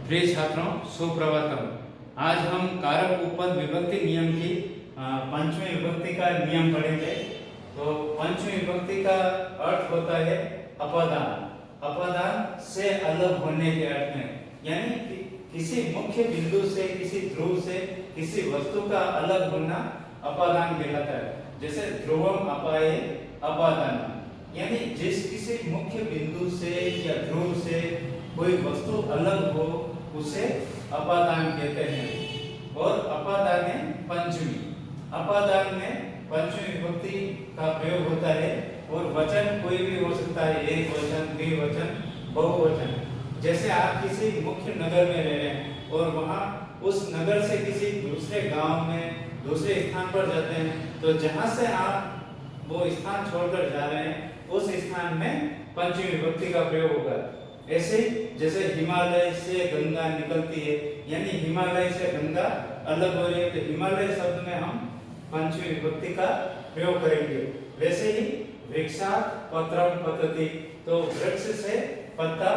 प्रिय छात्रों, सुप्रभातम। आज हम कारक उपपद विभक्ति नियम की पंचमी विभक्ति का नियम पढ़ेंगे। तो पंचमी विभक्ति का अर्थ होता है अपादान। अपादान से अलग होने के अर्थ में, यानी कि किसी मुख्य बिंदु से, किसी ध्रुव से, किसी वस्तु का अलग होना अपादान कहलाता है। जैसे ध्रुवम अपाये अपादान, यानी जिस किसी मुख्य बिंदु से या ध्रुव से कोई वस्तु अलग हो उसे अपादान कहते हैं। और अपादाने पंचमी, अपादान में पंचमी विभक्ति का प्रयोग होता है। और वचन कोई भी हो सकता है, एक वचन, द्विवचन, बहुवचन। जैसे आप किसी मुख्य नगर में रह रहे हैं और वहां उस नगर से किसी दूसरे गांव में, दूसरे स्थान पर जाते हैं, तो जहां से आप वो स्थान छोड़कर जा रहे हैं उस स्थान में पंचमी विभक्ति का प्रयोग होगा। ऐसे जैसे हिमालय से गंगा निकलती है, यानी हिमालय से गंगा अलग हो रही है, तो हिमालय शब्द में हम पंचमी विभक्ति का प्रयोग करेंगे। वैसे ही वृक्षात् पत्रम पतति, तो वृक्ष से पत्ता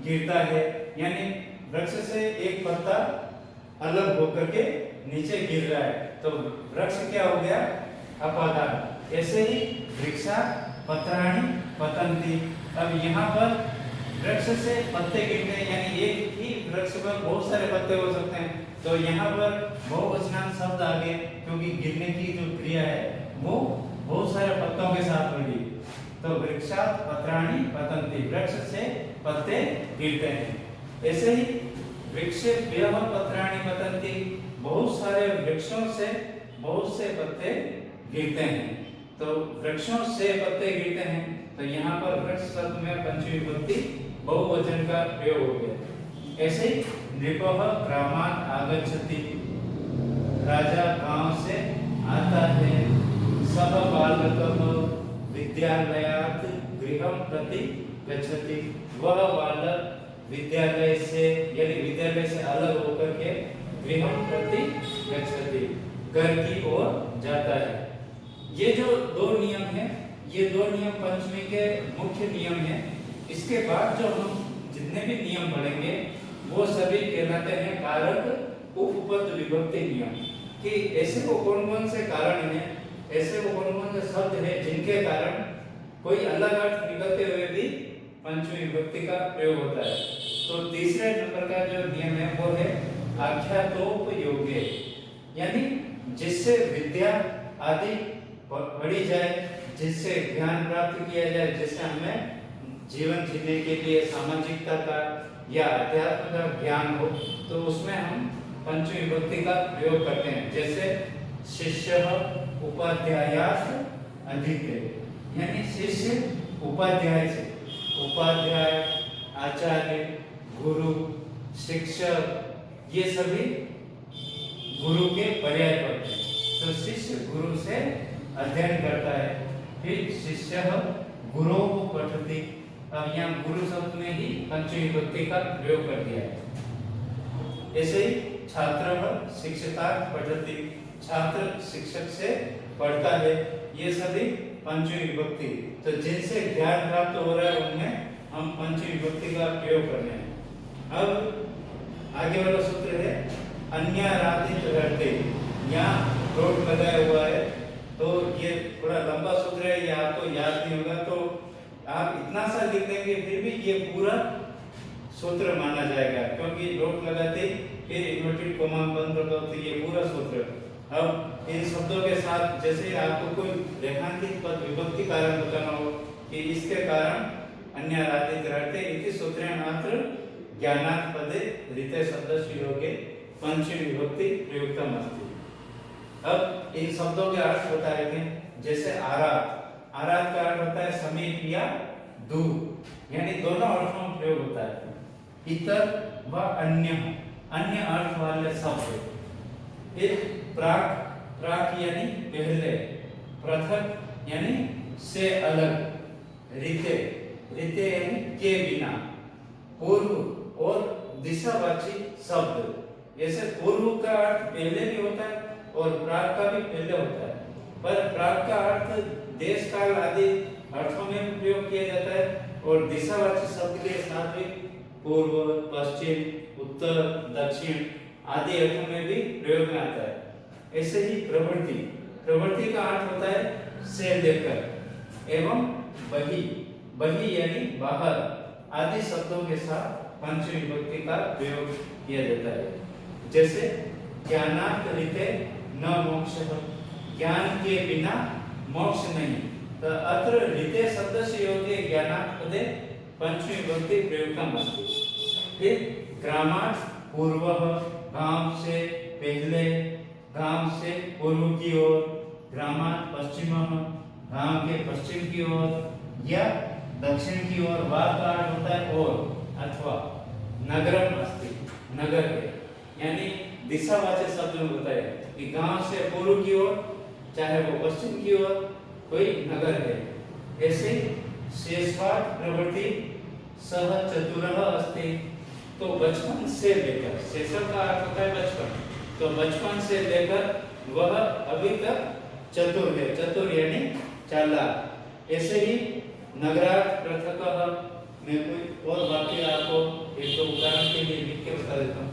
गिरता है, यानी वृक्ष से एक पत्ता अलग होकर के नीचे गिर रहा है, तो वृक्ष क्या हो गया? अपादान। ऐसे ही वृक्षात् पत्राणि पतन्ति। अब यहाँ पर वृक्ष से पत्ते गिरते हैं, यानी एक ही वृक्ष पर बहुत सारे पत्ते हो सकते हैं, तो यहाँ पर बहुवचनांत शब्द आ गए, क्योंकि गिरने की जो क्रिया है वो बहुत सारे पत्तों के साथ होगी। तो वृक्षात् पत्राणि पतन्ति, वृक्ष से पत्ते गिरते हैं। ऐसे ही वृक्षेभ्यः पत्राणि पतन्ति, बहुत सारे वृक्षों से बहुत से पत्ते गिरते हैं। तो वृक्षों से पत्ते गिरते हैं, तो यहाँ पर वृक्ष शब्द में पंचमी विभक्ति बहुवचन का प्रयोग हो गया। ऐसे ही नृपः ग्रामात् आगच्छति, राजा गांव से आता है। सः बालकः विद्यालयात् गृहं प्रति गच्छति, वह बालक विद्यालय से, यानी विद्यालय से अलग होकर के गृहं प्रति गच्छति, घर की ओर जाता है। ये जो दो नियम हैं, ये दो नियम पंचमी के मुख्य नियम हैं। इसके बाद जो हम जितने भी नियम पढ़ेंगे वो सभी कहलाते हैं कारक उपपद विभक्ति नियम। कि ऐसे को कौन-कौन से कारण हैं, ऐसे को कौन-कौन से शब्द हैं जिनके कारण कोई अलग अर्थ निकलते हुए भी पंचमी विभक्ति का प्रयोग होता है। तो तीसरे नंबर का जो नियम है वो है आख्यातोपयोगे, यानी जिससे विद्या आदि पढ़ी जाए, जिससे ज्ञान प्राप्त किया जाए, जिससे हमें जीवन जीने के लिए सामाजिकता का या अध्यात्म का ज्ञान हो, तो उसमें हम पंचमी विभक्ति का प्रयोग करते हैं। जैसे शिष्यः उपाध्यायात् अधीते, यानी शिष्य उपाध्याय से, उपाध्याय, आचार्य, गुरु, शिक्षक, ये सभी गुरु के पर्याय पड़ते हैं। तो शिष्य गुरु से अध्ययन करता है। फिर शिष्यः गुरोः पठति, अब यहाँ गुरु शब्द में ही पंचमी विभक्ति का प्रयोग कर दिया है। ऐसे ही छात्रः शिक्षकात् पठति, छात्र शिक्षक से पढ़ता है। ये सभी पंचमी विभक्ति, तो जिनसे ज्ञान प्राप्त हो रहा है उनमें हम पंचमी विभक्ति का प्रयोग कर रहे हैं। अब आगे वाला सूत्र है अन्याराधित रहते, यहाँ डॉट लगाया हुआ है, तो ये थोड़ा लंबा सूत्र है, ये आपको याद नहीं होगा, तो आप इतना सा लिख देंगे फिर भी ये पूरा सूत्र माना जाएगा, क्योंकि डॉट लगाते फिर इन्वर्टेड कोमा बंद होगा, तो ये पूरा सूत्र। अब इन शब्दों के साथ जैसे आपको कोई रेखांकित पद विभक्ति कारण बताना हो कि इसके कारण अन्याराधित रहते इति सूत्रेण अत्र ज्ञानात् पदे ऋते शब्दस्य योगे पंचमी विभक्ति प्रयुक्तम् अस्ति। अब इन शब्दों के अर्थ बता रहे थे। जैसे आराध, आराध का अर्थ होता है समीप या दूर, यानी दोनों अर्थों में प्रयोग होता है। इतर व अन्य, अन्य अर्थ वाले शब्द। फिर प्राक, प्राक यानी पहले, पृथक यानी से अलग, ऋते, ऋते यानी के बिना, पूर्व और दिशावाची शब्द। जैसे पूर्व का अर्थ पहले भी होता है और प्राक का भी पहले होता है, पर प्राक का अर्थ देश काल आदि अर्थों में भी प्रयोग किया जाता है और दिशावाची शब्द के साथ भी पूर्व, पश्चिम, उत्तर, दक्षिण आदि अर्थों में भी प्रयोग में आता है। ऐसे ही प्रवृत्ति, प्रवृत्ति का अर्थ होता है से लेकर, एवं बहि, बहि यानी बाहर आदि शब्दों के साथ पंचमी विभक्ति का प्रयोग किया जाता है। जैसे ज्ञानात् ऋते न मोक्षः, ज्ञान के बिना मोक्ष नहीं। तो अत्र ऋते शब्द से योग्य ज्ञानात् पदे पंचमी विभक्ति प्रयुक्तम अस्ति। फिर ग्रामात् पूर्वः, गांव से पहले, गांव से पूर्व की ओर, ग्रामात् पश्चिमः, गांव के पश्चिम की ओर, या दक्षिण की ओर। वा का अर्थ होता है और अथवा। नगरम अस्ति, नगर है, यानी दिशावाचक शब्द में बताया कि गांव से पूर्व की ओर, चाहे वो पश्चिम की ओर, कोई नगर है। ऐसे शेषवाद प्रवृत्ति सह चतुरः अस्ति। तो बचपन से लेकर, शेषव का अर्थ होता है बचपन, तो बचपन से लेकर वह अभी तक चतुर है, चतुर यानी चालाक। ऐसे ही नगरात् पृथकः, मैं कोई और वाक्य आपको एक दो उदाहरण के लिए लिख के बता देता हूँ।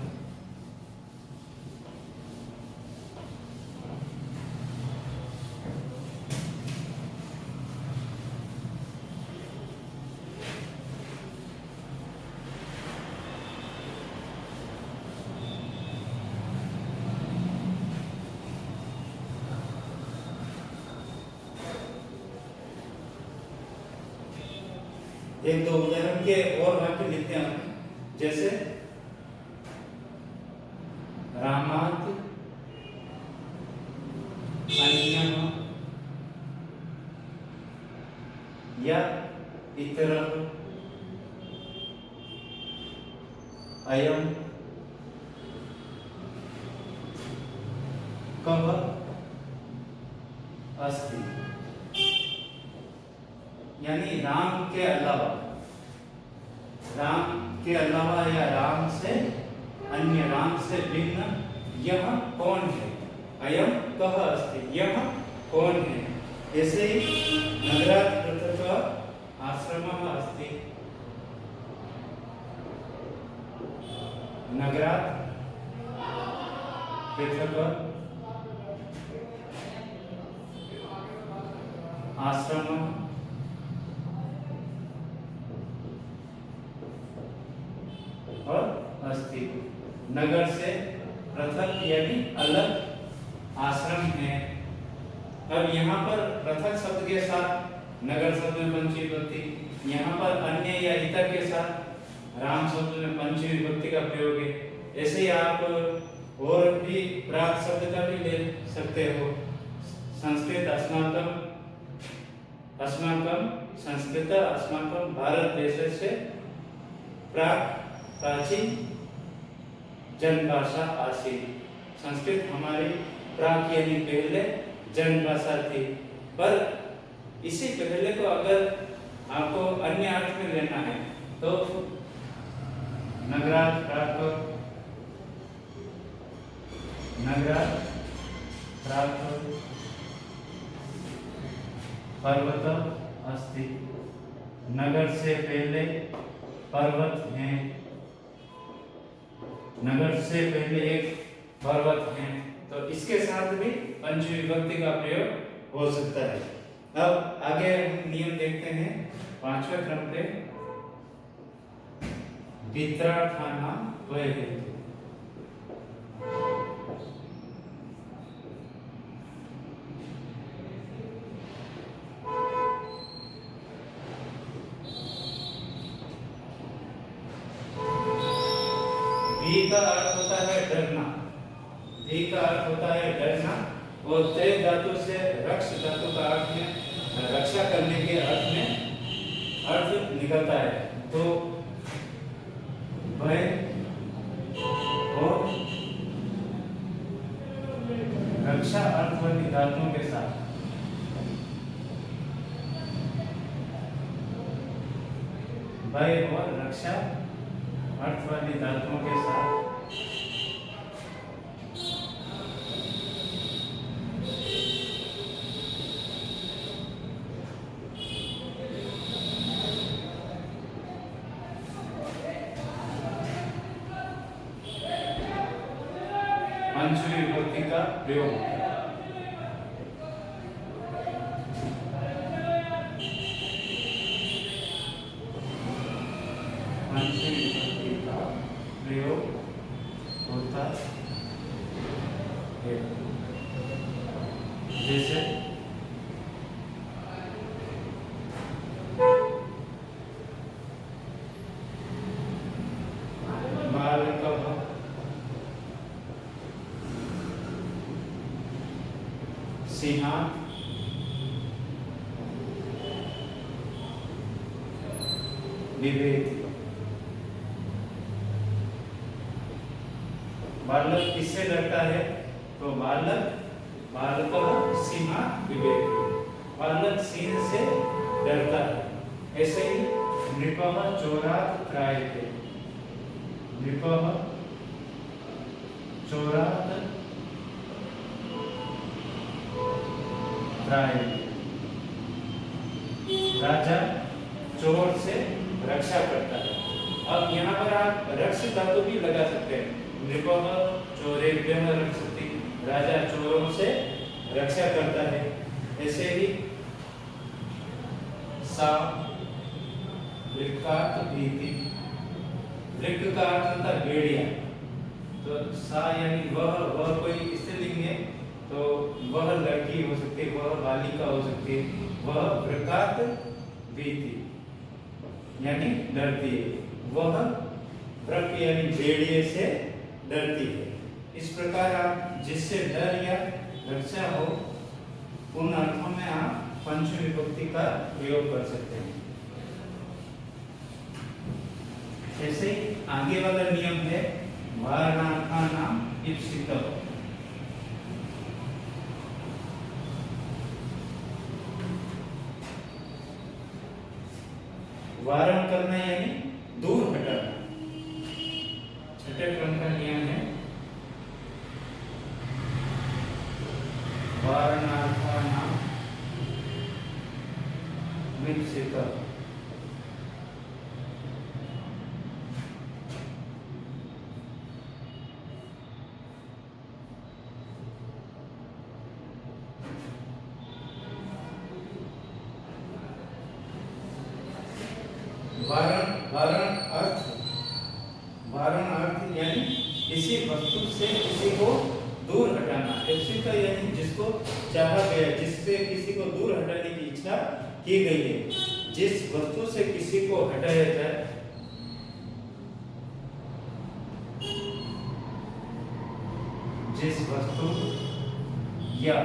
एक दो उदाहरण के और वाक्य लिखते हैं हम। जैसे रामात् अन्यः, या इतरः, अयं कः अस्ति। यानी राम के अलावा, राम के अलावा या राम से अन्य, राम से भिन्न यह कौन है। अयम कः अस्ति, यह कौन है। ऐसे ही नगरात् पृथक् आश्रमः अस्ति, नगरात् पृथक् आश्रमः और अस्ति। नगर से पृथक यानी अलग आश्रम है। अब यहाँ पर पृथक शब्द के साथ नगर शब्द में पंचमी विभक्ति, यहाँ पर अन्य या इतर के साथ राम शब्द में पंचमी विभक्ति का प्रयोग है। ऐसे ही आप और भी प्राक शब्द का भी ले सकते हो। संस्कृत अस्माकम, अस्माकम संस्कृत, अस्माकम भारत देश से प्राक प्राचीन जनभाषा आसीत। संस्कृत हमारी प्राक यानी पहले जनभाषा थी। पर इसी पहले को अगर आपको अन्य अर्थ में लेना है तो नगरात् प्राक, नगरात् प्राक पर्वत अस्ति। नगर से पहले पर्वत हैं, नगर से पहले एक पर्वत है। तो इसके साथ भी पंचमी विभक्ति का प्रयोग हो सकता है। अब आगे हम नियम देखते हैं। पांचवें क्रम पे पित्रार्थानां वयः। भी का अर्थ होता है डरना, भी का अर्थ होता है डरना, और तय धातु से रक्ष धातु का अर्थ में रक्षा करने के अर्थ में अर्थ निकलता है। तो भय और रक्षा अर्थ वाली धातुओं के साथ भय और रक्षा अर्थ वाली धातुओं के साथ पंचमी विभक्ति का प्रयोग होता है। पंचमी विभक्ति का प्रयोग होता है। जैसे बालकः, सिंहात्, बिभेति। बालक किससे डरता है? तो बालकः सिंहात् बिभेति, बालक सिंह से डरता है। ऐसे ही नृपः चोरात् त्रायते, नृपः चोरात् त्रायते, राजा चोर से रक्षा करता है। अब यहाँ पर आप रक्ष धातु भी लगा सकते हैं। नृपः चोरेभ्यः रक्षति, राजा चोरों से रक्षा करता है। ऐसे ही सा वृक्कात् भीति, वृक्क का अर्थ होता है भेड़िया, तो सा यानी वह कोई स्त्रीलिंग है, तो वह लड़की हो सकती है, वह बालिका हो सकती है। वह वृक्कात् भीति यानी डरती है, वह वृक्क यानी भेड़िए से डरती है। इस प्रकार आप जिससे डर या रक्षा हो उन अर्थों में आप पंचमी विभक्ति का प्रयोग कर सकते हैं। ऐसे ही आगे वाला नियम है वारणार्थानां ईप्सितः। वारण करना यानी दूर हटाना। छठे क्रम का नियम है वारणार्थानां ईप्सितः। वारण अर्थ यानी किसी वस्तु से किसी को दूर हटाना। ईप्सिता यानी जिसको चाहा गया, जिससे किसी को दूर हटाने की इच्छा की गई है। जिस वस्तु से किसी को हटाया जाए, जिस वस्तु या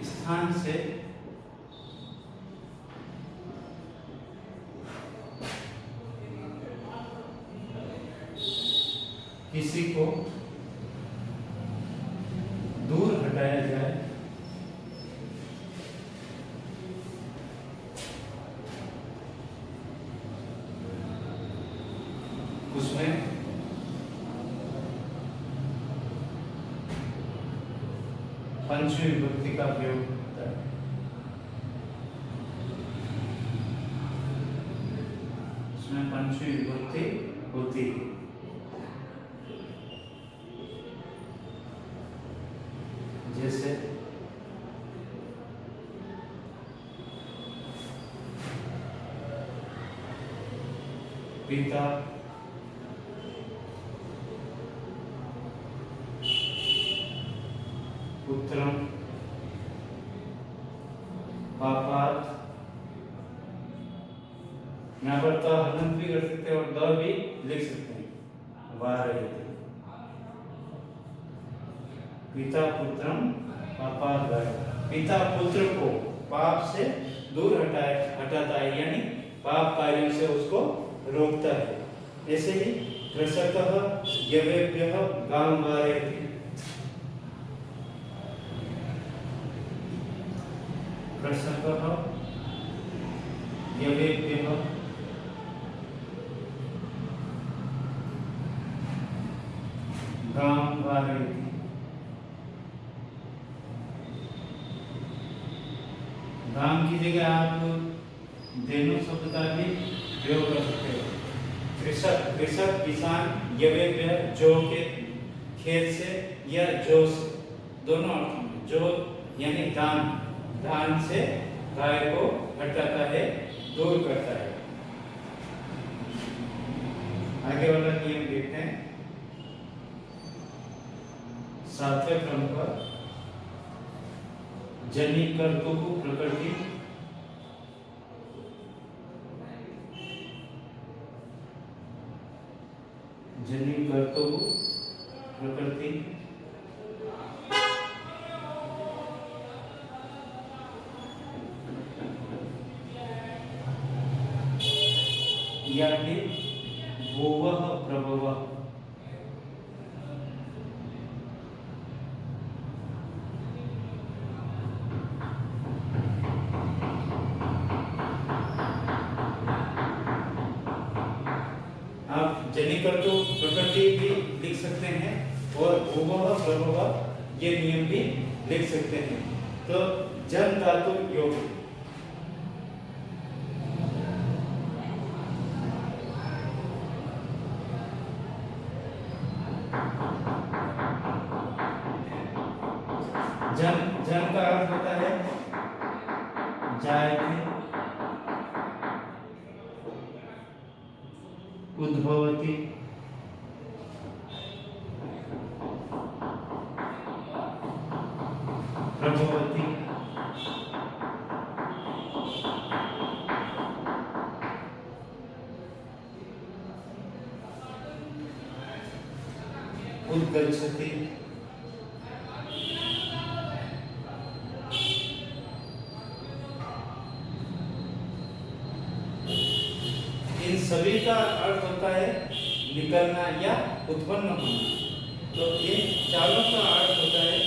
स्थान से किसी को दूर हटाया जाए, उसमें पंचमी विभक्ति का प्रयोग होता है। उसमें पंचमी विभक्ति होती है। जैसे पिता, पुत्रम, पापात। यहाँ पर तो हलंत भी कर सकते हैं और द भी लिख सकते हैं। पिता पुत्रम पापात। पिता पुत्र को पाप से दूर हटाता है, यानी पाप कार्यों से उसको रोकता है। ऐसे ही कृषकः यवेभ्यः गां वारयति, कृषकः यवेभ्यः गां वारयति। गां की जगह आप धेनु शब्द का भी प्रयोग कर सकते हो। कृषक किसान, यवेभ्य जो के खेत से या जो से, दोनों अर्थों में। जो यानी दान, दान से गाय को हटाता है, दूर करता है। आगे वाला नियम देखते हैं। 7वें क्रम पर जनि कर्तुः प्रकृति जनि कर्तुः प्रकृति या फिर भुवः प्रभवः। आप जनिकर्तु प्रकृति भी लिख सकते हैं और भुवः प्रभवः ये नियम भी लिख सकते हैं। तो जन धातु योग, जन जन का अर्थ होता है जायते, उद्भवति, प्रभवति, उद्गच्छति, इन सभी का अर्थ होता है निकलना या उत्पन्न होना। तो इन चारों का अर्थ होता है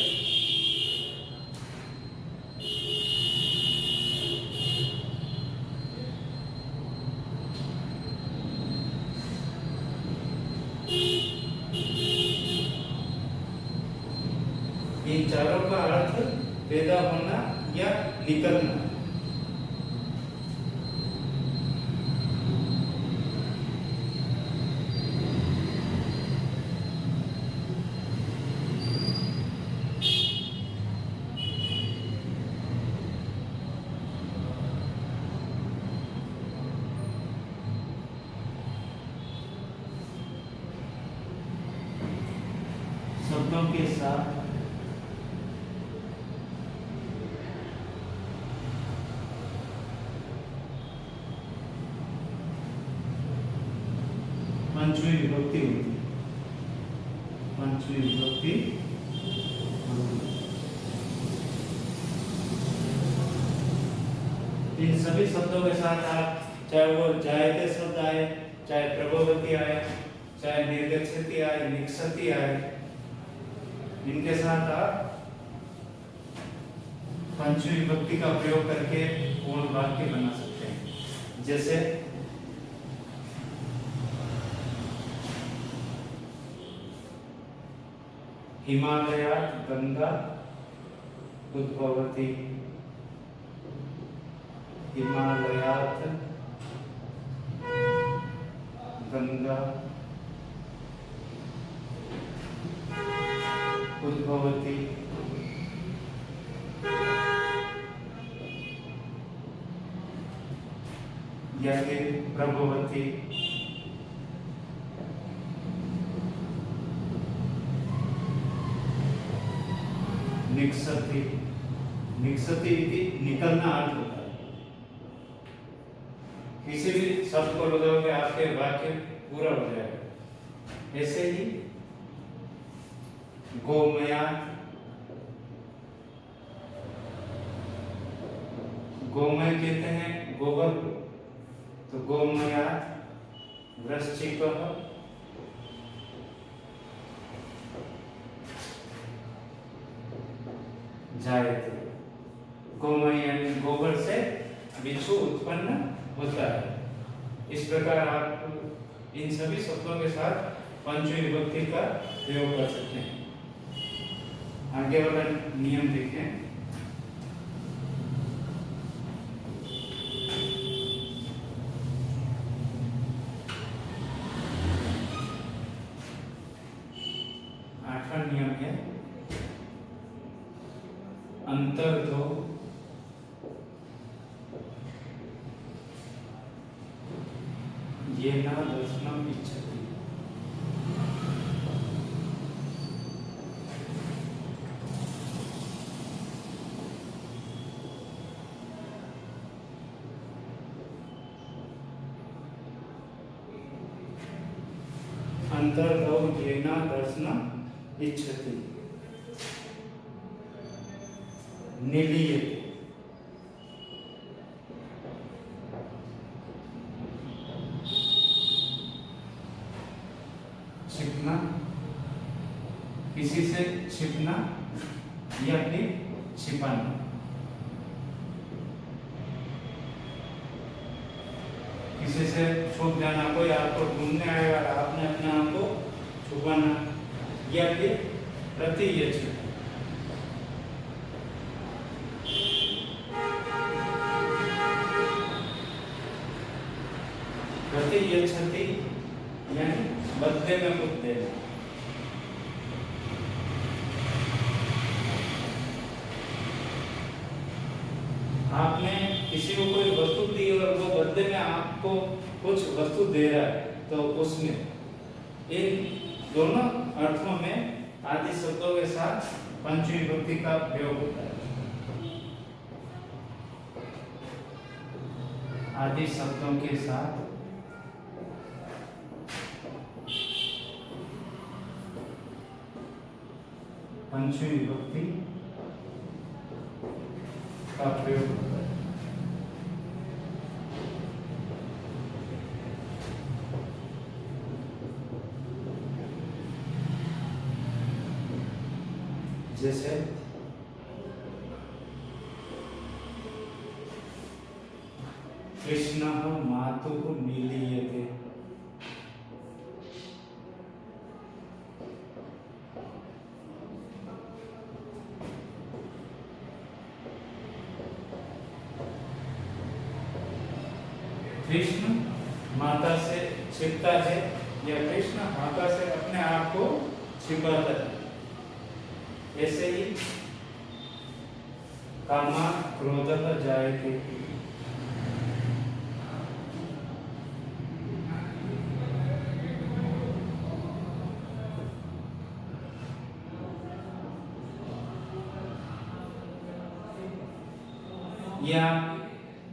इन चारों का अर्थ पैदा होना या निकलना। शब्दों के साथ पंचमी विभक्ति होती है। पंचमी विभक्ति इन सभी शब्दों के साथ आप चाहे वो जायते शब्द आए, चाहे प्रभवती आए, चाहे निर्गच्छति आए, निक्षति आए, इनके साथ आप पंचमी विभक्ति का प्रयोग करके पूर्ण वाक्य बना सकते हैं। जैसे हिमालयात् गंगा उद्भवति, हिमालयात् गंगा उद्भवति, या फिर प्रभवति, निक्षति। निक्षति इति निकलना अर्थ होता है। किसी भी शब्द को लगाओगे आपके वाक्य पूरा हो जाएगा। ऐसे ही गोमयात्, गोमय कहते हैं गोबर को, तो गोमयात् वृश्चिकः जायते। गोमय यानी गोबर से बिच्छू उत्पन्न होता है। इस प्रकार आप इन सभी शब्दों के साथ पंचमी विभक्ति का प्रयोग कर सकते हैं। आगे वाला नियम देखें। छठा नियम है अंतर्धो येन दर्शनम इच्छति। अंतर्धो येन दर्शनम इच्छति निलीयते। छिपना, किसी से छिपना या फिर छिपाना। किसी से छुप जाना, कोई आपको ढूंढने आएगा और आपने अपने आप को छुपाना, या फिर प्रतियच्छति। प्रतियच्छति यानी बदले में कुछ देना। आपने किसी को कोई वस्तु दी और वो बदले में आपको कुछ वस्तु दे रहा है, तो उसमें इन दोनों अर्थों में आदि शब्दों के साथ पंचमी विभक्ति का प्रयोग होता है। आदि शब्दों के साथ पंचमी विभक्ति का प्रयोग होता है। जैसे कृष्ण मातुः निलीयते। कृष्ण माता से छिपता है या कृष्ण माता से अपने आप को छिपाता है। ऐसे ही कामात् क्रोधः जायते। या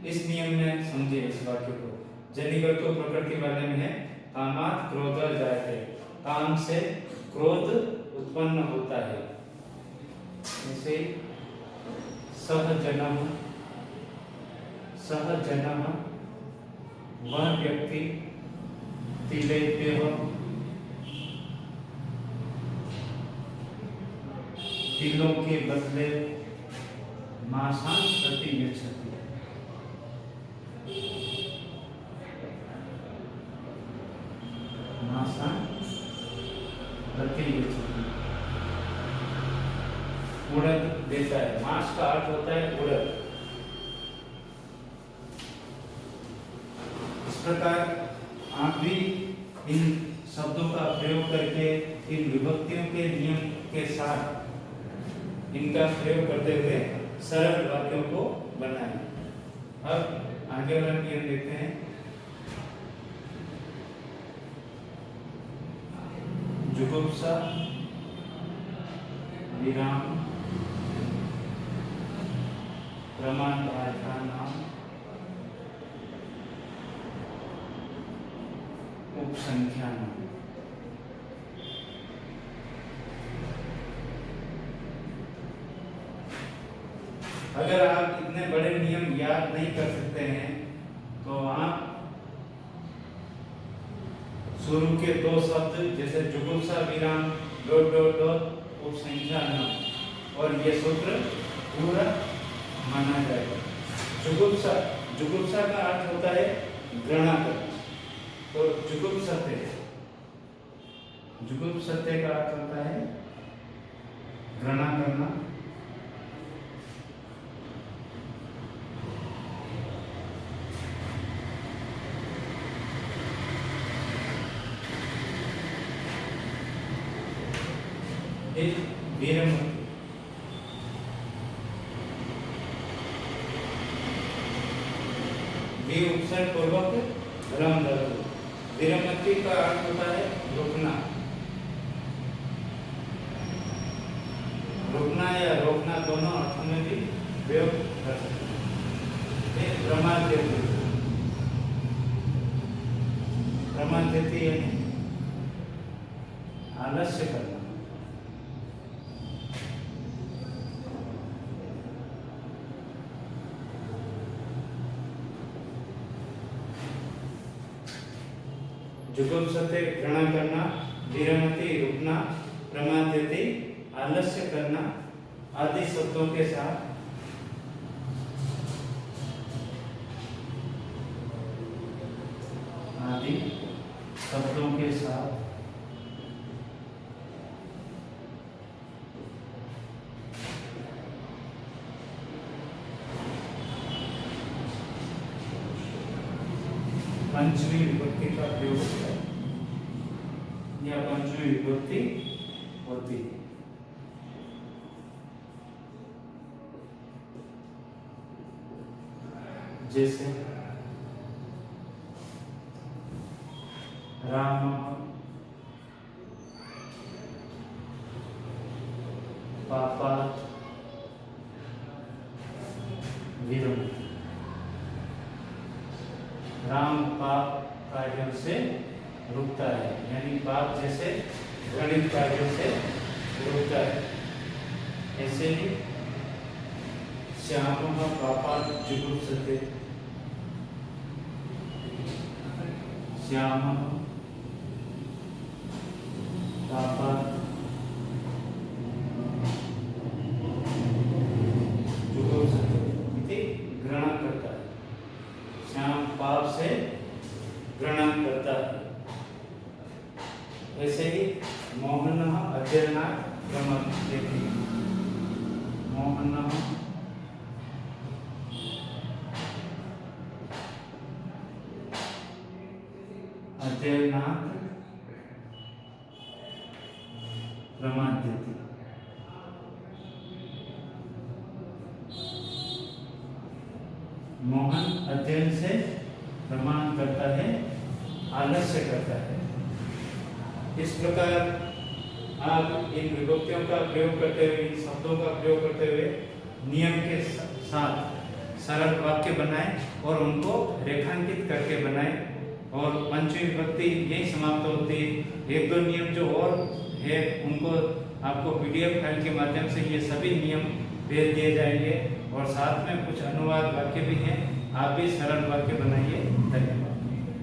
इस नियम में समझे इस वाक्य को। जनिकर तो प्रकृति वाले में है कामात् क्रोधः जायते, काम से क्रोध उत्पन्न होता है। जैसे सह जनः वह व्यक्ति तिलेभ्यः तिलों के बदले मासान् प्रतियच्छति। मासान् प्रतियच्छति उड़द देता है। मास का अर्थ होता है उड़द। इस प्रकार आप भी इन शब्दों का प्रयोग करके इन विभक्तियों के नियम के साथ इनका प्रयोग करते हुए सरल वाक्यों को बनाएं। अब आगे वाला नियम देखते हैं। जुगुप्सा विराम प्रमाण नाम उपसंख्यान। अगर आप इतने बड़े नियम याद नहीं कर सकते हैं तो आप शुरू के दो शब्द जैसे जुगुप्सा विराम डॉट डॉट डॉट उपसंख्यान और ये सूत्र पूरा माना जाएगा। जुगुप्सा का अर्थ होता है घृणा करना। तो जुगुप्सते का अर्थ होता है घृणा करना। फिर वीरमती, वी उपसर्ग पूर्वक रम धातु। वीरमती का अर्थ होता है रुकना, रुकना या रोकना दोनों अर्थों में भी प्रयोग कर सकते हैं। प्रमाद्यति, प्रमाद्यति यानी आलस्य करना। जुगुप्सते घृणा करना, विरमति रुकना, प्रमाद्यति आलस्य करना आदि शब्दों के साथ पंचमी विभक्ति का प्रयोग होता है या पंचमी विभक्ति होती है। जैसे राम, पापा, वीरम। राम पाप कार्यों से रुकता है, यानी पाप जैसे घृणित कार्यों से रुकता है। ऐसे ही श्याम पापा जुगुप्सते, श्याम पापा जुगुप्सते घृणा करता है, श्याम पाप से घृणा करता है। ऐसे ही मोहन अध्ययनात् प्रमाद्यति, मोहन अध्ययनात् प्रमाद्यति। मोहन अध्ययन से प्रमाण करता है, आलस्य करता है। इस प्रकार आप इन विभक्तियों का प्रयोग करते हुए, इन शब्दों का प्रयोग करते हुए नियम के साथ सरल वाक्य बनाएं और उनको रेखांकित करके बनाएं। और पंचमी विभक्ति यही समाप्त होती है। एक दो नियम जो और है उनको आपको पीडीएफ फाइल के माध्यम से ये सभी नियम भेज दिए जाएंगे और साथ में कुछ अनुवाद वाक्य भी हैं। आप भी सरल वाक्य बनाइए। धन्यवाद।